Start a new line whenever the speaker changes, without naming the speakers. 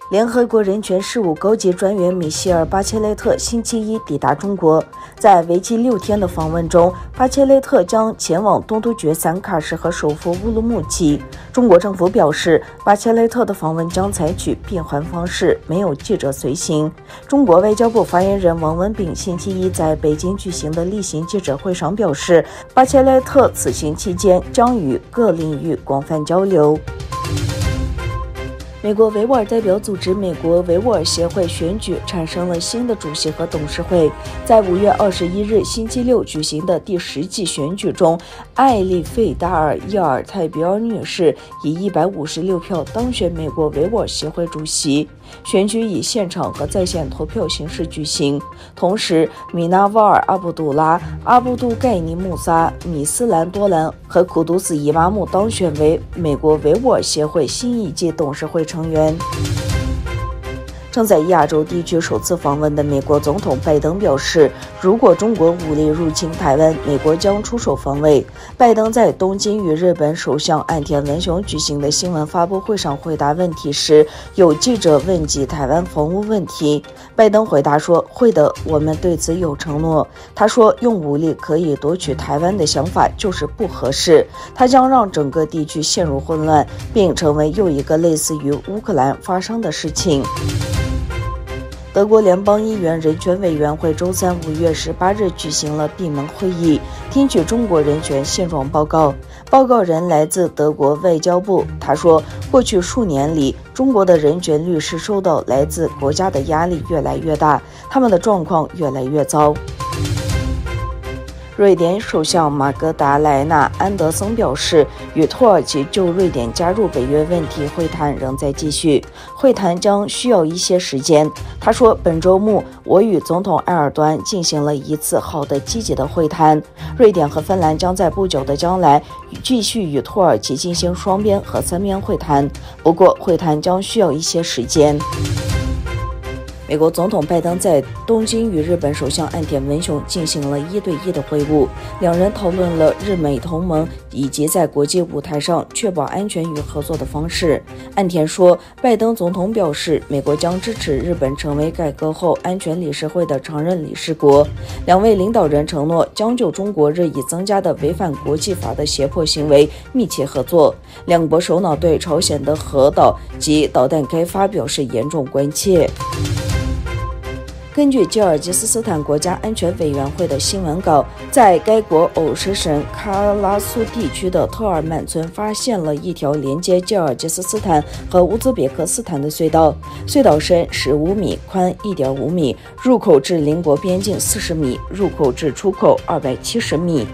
联合国人权事务高级专员米歇尔·巴切雷特星期一抵达中国，在为期6天的访问中，巴切雷特将前往东突厥三喀什和首府乌鲁木齐。中国政府表示，巴切雷特的访问将采取闭环方式，没有记者随行。中国外交部发言人王文炳星期一在北京举行的例行记者会上表示，巴切雷特此行期间将与各领域广泛交流。美国维吾尔代表组织美国维吾尔协会选举产生了新的主席和董事会。在5月21日星期六举行的第10季选举中，艾利费达尔·伊尔泰比尔女士以156票当选美国维吾尔协会主席。选举以现场和在线投票形式举行。同时，米纳瓦尔·阿卜杜拉、阿布杜盖尼穆萨、米斯兰多兰和库杜斯伊玛目当选为美国维吾尔协会新一届董事会成员。正在亚洲地区首次访问的美国总统拜登表示，如果中国武力入侵台湾，美国将出手防卫。拜登在东京与日本首相岸田文雄举行的新闻发布会上回答问题时，有记者问及台湾防务问题，拜登回答说：“会的，我们对此有承诺。”他说，用武力可以夺取台湾的想法就是不合适，他将让整个地区陷入混乱，并成为又一个类似于乌克兰发生的事情。德国联邦议员人权委员会周三5月18日举行了闭门会议，听取中国人权现状报告。报告人来自德国外交部，他说，过去数年里，中国的人权律师受到来自国家的压力越来越大，他们的状况越来越糟。瑞典首相马格达莱纳·安德森表示，与土耳其就瑞典加入北约问题会谈仍在继续，会谈将需要一些时间。他说，本周末我与总统埃尔多安进行了一次好的积极的会谈，瑞典和芬兰将在不久的将来继续与土耳其进行双边和3边会谈，不过会谈将需要一些时间。美国总统拜登在东京与日本首相岸田文雄进行了1对1的会晤，两人讨论了日美同盟以及在国际舞台上确保安全与合作的方式。岸田说，拜登总统表示，美国将支持日本成为改革后安全理事会的常任理事国。两位领导人承诺将就中国日益增加的违反国际法的胁迫行为密切合作。两国首脑对朝鲜的核导及导弹开发表示严重关切。根据吉尔吉斯斯坦国家安全委员会的新闻稿，在该国欧什省喀拉苏地区的特尔曼村发现了一条连接吉尔吉斯斯坦和乌兹别克斯坦的隧道，隧道深15米，宽1.5米，入口至邻国边境40米，入口至出口270米。